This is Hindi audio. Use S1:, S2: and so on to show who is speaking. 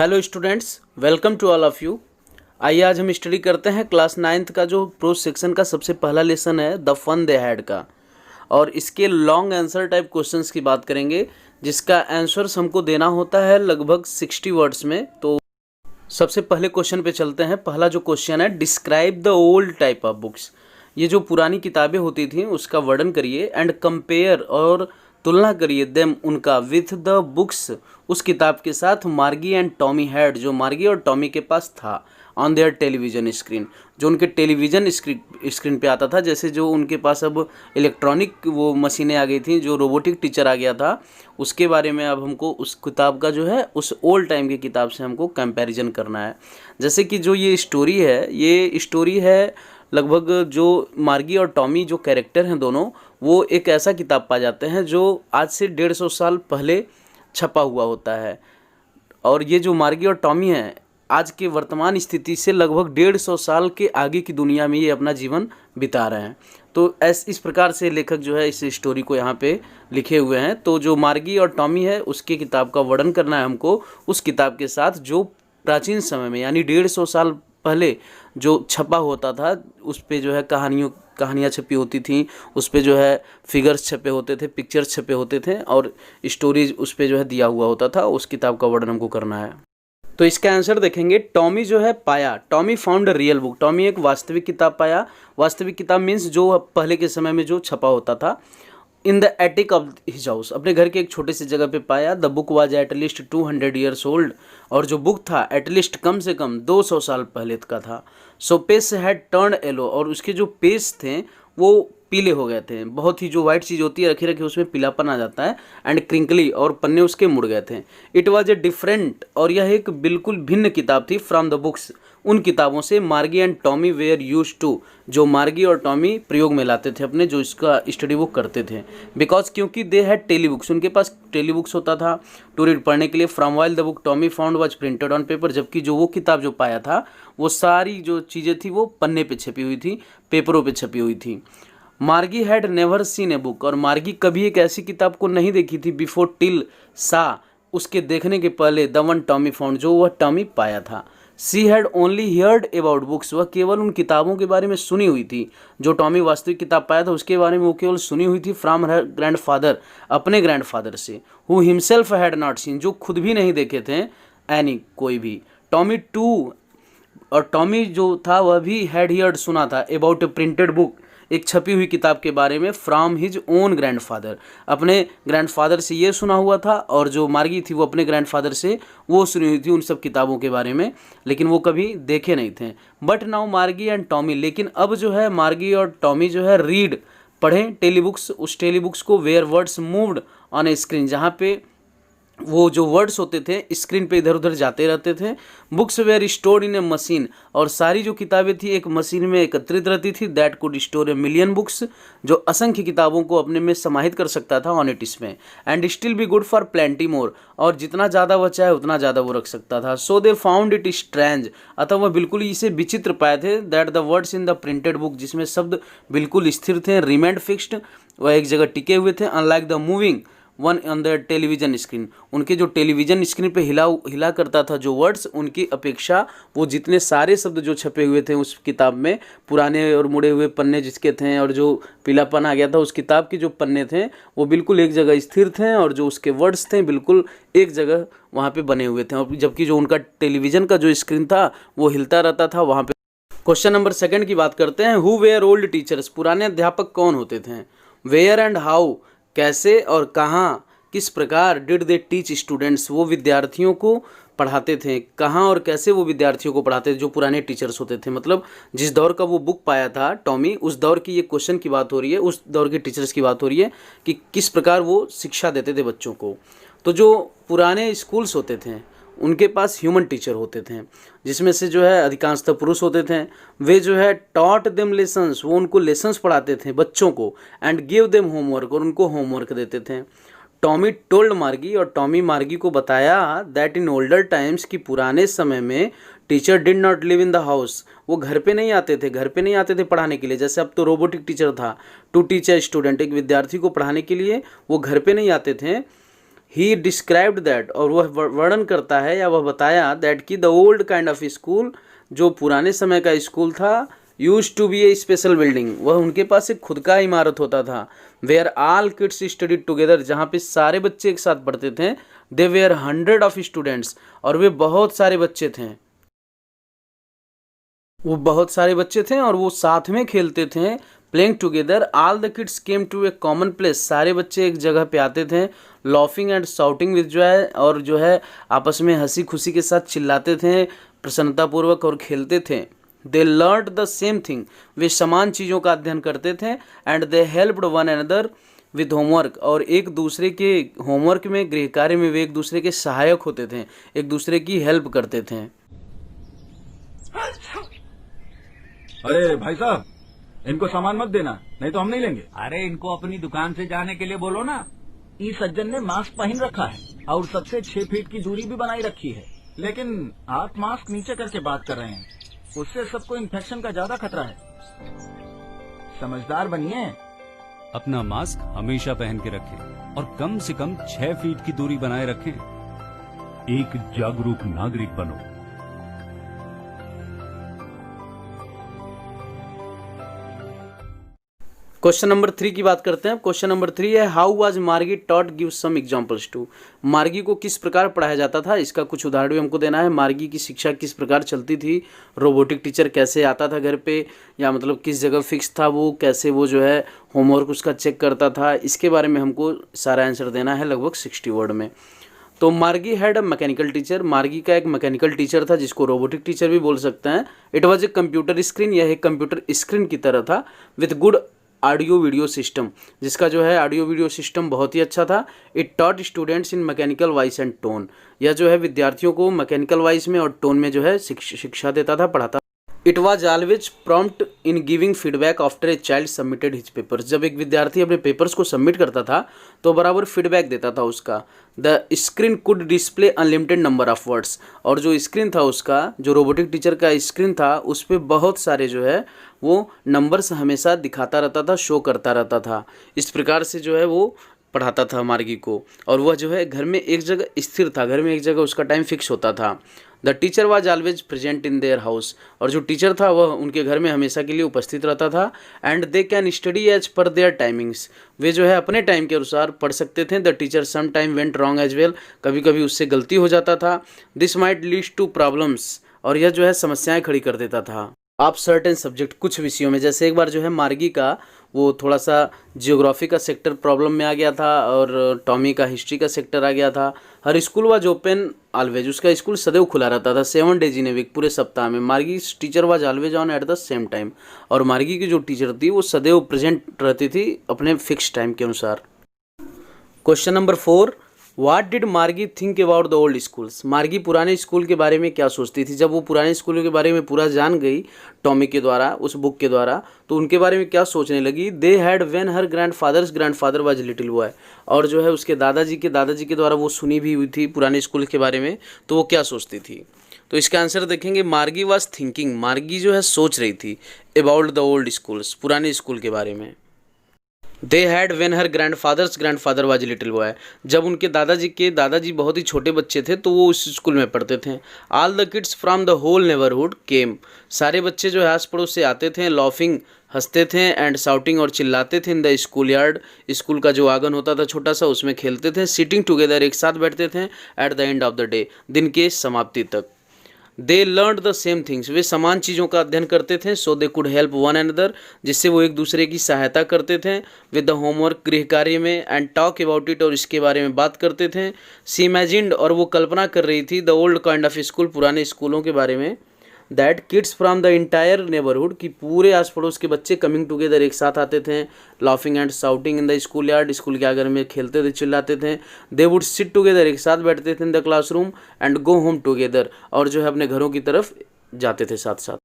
S1: Hello students, welcome to all of you. आइए आज हम स्टडी करते हैं क्लास 9th का जो प्रोज सेक्शन का सबसे पहला लेसन है द फन दे हैड का। और इसके लॉन्ग आंसर टाइप क्वेश्चंस की बात करेंगे जिसका आंसर्स हमको देना होता है लगभग 60 वर्ड्स में। तो सबसे पहले क्वेश्चन पे चलते हैं। पहला जो क्वेश्चन है, describe the old type of books. ये जो पुरानी किताबें होती थी उसका वर्णन करिए एंड कंपेयर और तुलना करिए देम उनका विथ द बुक्स उस किताब के साथ मार्गी एंड टॉमी हैड जो मार्गी और टॉमी के पास था ऑन देयर टेलीविजन स्क्रीन, जो उनके टेलीविजन स्क्रीन पे आता था। जैसे जो उनके पास अब इलेक्ट्रॉनिक वो मशीनें आ गई थी, जो रोबोटिक टीचर आ गया था, उसके बारे में अब हमको उस किताब का जो है उस ओल्ड टाइम की किताब से हमको कंपैरिजन करना है। जैसे कि जो ये स्टोरी है लगभग जो मार्गी और टॉमी जो कैरेक्टर हैं दोनों, वो एक ऐसा किताब पा जाते हैं जो आज से 150 साल पहले छपा हुआ होता है। और ये जो मार्गी और टॉमी हैं आज के वर्तमान स्थिति से लगभग 150 साल के आगे की दुनिया में ये अपना जीवन बिता रहे हैं। तो इस प्रकार से लेखक जो है इस स्टोरी को यहाँ पे लिखे हुए हैं। तो जो मार्गी और टॉमी है उसकी किताब का वर्णन करना है हमको उस किताब के साथ जो प्राचीन समय में यानी 150 साल पहले जो छपा होता था। उस पे जो है कहानियाँ छपी होती थी, उस पे जो है फिगर्स छपे होते थे, पिक्चर्स छपे होते थे और स्टोरीज उस पे जो है दिया हुआ होता था। उस किताब का वर्णन हमको करना है। तो इसका आंसर देखेंगे, टॉमी जो है पाया, Tommy found a real book. Tommy एक वास्तविक किताब पाया। वास्तविक किताब मीन्स जो पहले के समय में जो छपा होता था। In the attic of his house, अपने घर के एक छोटे से जगह पे पाया। The book was at least 200 years old, और जो बुक था एटलीस्ट कम से कम 200 साल पहले का था। So page had turn yellow, और उसके जो पेज थे वो पीले हो गए थे। बहुत ही जो वाइट चीज़ होती है रखी रखी उसमें पीलापन आ जाता है। एंड क्रिंकली, और पन्ने उसके मुड़ गए थे। इट वाज ए डिफरेंट, और यह एक बिल्कुल भिन्न किताब थी फ्रॉम द बुक्स, उन किताबों से Margie and Tommy were use to, जो मार्गी और टॉमी प्रयोग में लाते थे अपने, जो इसका स्टडी वो करते थे। बिकॉज क्योंकि दे हैड टेली बुक्स, उनके पास टेली बुक्स होता था टू रीड, पढ़ने के लिए। From while the book Tommy found was printed on paper, जबकि जो वो किताब जो पाया था वो सारी जो चीज़ें थी वो पन्ने पे छपी हुई थी, पेपरों पे छपी हुई थी। मार्गी had never seen a book, और मार्गी कभी एक ऐसी किताब को नहीं देखी थी बिफोर टिल सा, उसके देखने के पहले द वन टॉमी फाउंड, जो वह टॉमी पाया था। She had only heard about books, वह केवल उन किताबों के बारे में सुनी हुई थी। जो टॉमी वास्तविक किताब पाया था उसके बारे में वो केवल सुनी हुई थी फ्रॉम हर ग्रैंडफादर, अपने ग्रैंडफादर से, who himself had not seen, जो खुद भी नहीं देखे थे एनी कोई भी। टॉमी टू, और टॉमी जो था वह भी हैड हियर्ड सुना था अबाउट ए प्रिंटेड बुक, एक छपी हुई किताब के बारे में, फ्रॉम हिज ओन ग्रैंडफादर, अपने ग्रैंडफादर से ये सुना हुआ था। और जो मार्गी थी वो अपने ग्रैंडफादर से वो सुनी हुई थी उन सब किताबों के बारे में, लेकिन वो कभी देखे नहीं थे। बट नाउ मार्गी एंड टॉमी, लेकिन अब जो है मार्गी और टॉमी जो है रीड, पढ़ें टेली बुक्स, उस टेली बुक्स को where words moved on a screen, जहाँ पे वो जो वर्ड्स होते थे स्क्रीन पे इधर उधर जाते रहते थे। Books were stored in a machine, और सारी जो किताबें थी एक मशीन में एकत्रित रहती थी। That could store a million books, जो असंख्य किताबों को अपने में समाहित कर सकता था ऑन इट, इसमें। And still be good for plenty more, और जितना ज़्यादा वो चाहे उतना ज़्यादा वो रख सकता था। सो दे फाउंड इट स्ट्रेंज, अतः वह बिल्कुल इसे विचित्र पाए थे। That the words in the printed book, जिसमें शब्द बिल्कुल स्थिर थे, रिमेंड फिक्स्ड, वह एक जगह टिके हुए थे। Unlike the moving one on the television screen, उनके जो टेलीविजन स्क्रीन पे हिला करता था जो वर्ड्स, उनकी अपेक्षा वो जितने सारे शब्द जो छपे हुए थे उस किताब में, पुराने और मुड़े हुए पन्ने जिसके थे, और जो पीलापन आ गया था उस किताब के जो पन्ने थे वो बिल्कुल एक जगह स्थिर थे, और जो उसके वर्ड्स थे बिल्कुल एक जगह वहाँ पे बने हुए थे। और जबकि जो उनका टेलीविज़न का जो स्क्रीन था वो हिलता रहता था वहाँ पे। क्वेश्चन नंबर 2 की बात करते हैं। हु वेयर ओल्ड टीचर्स, पुराने अध्यापक कौन होते थे। वेयर एंड हाउ, कैसे और कहाँ, किस प्रकार। डिड दे टीच स्टूडेंट्स, वो विद्यार्थियों को पढ़ाते थे। कहाँ और कैसे वो विद्यार्थियों को पढ़ाते थे, जो पुराने टीचर्स होते थे। मतलब जिस दौर का वो बुक पाया था टॉमी, उस दौर की ये क्वेश्चन की बात हो रही है, उस दौर के टीचर्स की बात हो रही है कि किस प्रकार वो शिक्षा देते थे बच्चों को। तो जो पुराने स्कूल्स होते थे उनके पास ह्यूमन टीचर होते थे, जिसमें से जो है अधिकांशतः पुरुष होते थे। वे जो है टॉट देम लेसन्स, वो उनको लेसन्स पढ़ाते थे बच्चों को। एंड गिव देम होमवर्क, और उनको होमवर्क देते थे। टॉमी टोल्ड मार्गी, और टॉमी मार्गी को बताया दैट इन ओल्डर टाइम्स, कि पुराने समय में teacher did not live in the house, वो घर पे नहीं आते थे पढ़ाने के लिए। जैसे अब तो रोबोटिक टीचर था, टू टीच ए स्टूडेंट, एक विद्यार्थी को पढ़ाने के लिए वो घर पे नहीं आते थे। ही डिस्क्राइब्ड दैट, और वह वर्णन करता है या वह बताया दैट कि the old kind of school, जो पुराने समय का स्कूल था, use to be a special building, वह उनके पास एक खुद का इमारत होता था, where all kids studied together, जहाँ पे सारे बच्चे एक साथ पढ़ते थे, दे वेयर 100 ऑफ स्टूडेंट्स, और वे बहुत सारे बच्चे थे, वो बहुत सारे बच्चे थे और वो साथ में खेलते थे, playing together, all the kids came to a common place, सारे बच्चे एक जगह पे आते थे, laughing and shouting with joy, और जो है आपस में हंसी खुशी के साथ चिल्लाते थे प्रसन्नतापूर्वक और खेलते थे, दे लर्नड द सेम थिंग, वे समान चीज़ों का अध्ययन करते थे, and they helped one another with homework, और एक दूसरे के होमवर्क में, गृह कार्य में वे एक दूसरे के सहायक होते थे, एक दूसरे की हेल्प करते थे।
S2: अरे भाई साहब, इनको सामान मत देना, नहीं तो हम नहीं लेंगे।
S3: अरे इनको अपनी दुकान से जाने के लिए बोलो ना।
S4: इस सज्जन ने मास्क पहन रखा है और सबसे 6 फीट की दूरी भी बनाई रखी है, लेकिन आप मास्क नीचे करके बात कर रहे हैं, उससे सबको इन्फेक्शन का ज्यादा खतरा है। समझदार बनिए।
S5: अपना मास्क हमेशा पहन के रखें और कम से कम 6 फीट की दूरी बनाए रखें।
S2: एक जागरूक नागरिक बनो।
S1: क्वेश्चन नंबर 3 की बात करते हैं। क्वेश्चन नंबर 3 है, how was Margie taught, give some examples too. Margie को किस प्रकार पढ़ाया जाता था, इसका कुछ उदाहरण भी हमको देना है। मार्गी की शिक्षा किस प्रकार चलती थी, रोबोटिक टीचर कैसे आता था घर पे, या मतलब किस जगह फिक्स था वो, कैसे वो जो है होमवर्क उसका चेक करता था, इसके बारे में हमको सारा आंसर देना है लगभग 60 वर्ड में। तो मार्गी हैड अ मैकेनिकल टीचर, मार्गी का एक मैकेनिकल टीचर था जिसको रोबोटिक टीचर भी बोल सकते हैं। It was a computer screen, यह एक कंप्यूटर स्क्रीन की तरह था, with good audio video system, जिसका जो है ऑडियो वीडियो सिस्टम बहुत ही अच्छा था। It taught students in mechanical voice and tone, यह जो है विद्यार्थियों को मैकेनिकल वॉइस में और टोन में जो है शिक्षा देता था, पढ़ाता। It was always prompt in giving feedback after a child submitted his papers, जब एक विद्यार्थी अपने पेपर्स को सबमिट करता था तो बराबर फीडबैक देता था उसका। The screen could display unlimited number of words, और जो स्क्रीन था उसका, जो रोबोटिक टीचर का स्क्रीन था, उस पर बहुत सारे जो है वो नंबर्स हमेशा दिखाता रहता था, शो करता रहता था। इस प्रकार से जो है वो पढ़ाता था मार्गी को, और वह जो है घर में एक जगह स्थिर था, घर में एक जगह उसका टाइम फिक्स होता था। The teacher was always present in their house, और जो टीचर था वह उनके घर में हमेशा के लिए उपस्थित रहता था। And they can study as per their timings, वे जो है अपने टाइम के अनुसार पढ़ सकते थे। The teacher some time went wrong as well, कभी कभी उससे गलती हो जाता था। This might lead to problems, और यह जो है समस्याएं खड़ी कर देता था। आप सर्टेन सब्जेक्ट, कुछ विषयों में, जैसे एक बार जो है मार्गी का वो थोड़ा सा जियोग्राफी का सेक्टर प्रॉब्लम में आ गया था, और टॉमी का हिस्ट्री का सेक्टर आ गया था। हर स्कूल वाज ओपन ऑलवेज, उसका स्कूल सदैव खुला रहता था, 7 डेज इन ए वीक, पूरे सप्ताह में। मार्गी teacher was always on at the same time, और मार्गी की जो टीचर थी वो सदैव प्रेजेंट रहती थी अपने फिक्स टाइम के अनुसार। क्वेश्चन नंबर 4, वाट डिड मार्गी think about the old schools, मार्गी पुराने स्कूल के बारे में क्या सोचती थी। जब वो पुराने स्कूलों के बारे में पूरा जान गई टॉमी के द्वारा, उस बुक के द्वारा, तो उनके बारे में क्या सोचने लगी। They had when her grandfather was little boy, और जो है उसके दादाजी के द्वारा वो सुनी भी हुई थी पुराने स्कूल के बारे में, तो वो क्या सोचती थी। तो इसका आंसर देखेंगे, मार्गी वाज थिंकिंग, मार्गी जो है सोच रही थी, अबाउट द ओल्ड स्कूल्स, पुराने स्कूल के बारे में। They had when her grandfather was little boy, जब उनके दादाजी बहुत ही छोटे बच्चे थे तो वो उस स्कूल में पढ़ते थे। All the kids from the whole neighbourhood came, सारे बच्चे जो है आस पड़ोस से आते थे, लॉफिंग हंसते थे, एंड शाउटिंग और चिल्लाते थे, in the school yard, school का जो आंगन होता था छोटा सा, उसमें खेलते थे। सिटिंग टुगेदर, एक साथ बैठते थे। At the end of the day, दिन के समाप्ति तक। They learned the same things, वे समान चीज़ों का अध्ययन करते थे। So they could help one another, जिससे वो एक दूसरे की सहायता करते थे। विद द होमवर्क, गृह कार्य में। एंड टॉक अबाउट इट, और इसके बारे में बात करते थे। सी इमेजिन्ड, और वो कल्पना कर रही थी, the old kind of school, पुराने स्कूलों के बारे में। That kids from the entire neighbourhood, की पूरे आस पड़ोस के बच्चे कमिंग टुगेदर, एक साथ आते थे। Laughing and shouting in the school yard, school के आंगन में खेलते थे, चिल्लाते थे। दे वुड सिट टुगेदर, एक साथ बैठते थे in the classroom. And go home together, और जो है अपने घरों की तरफ जाते थे साथ साथ।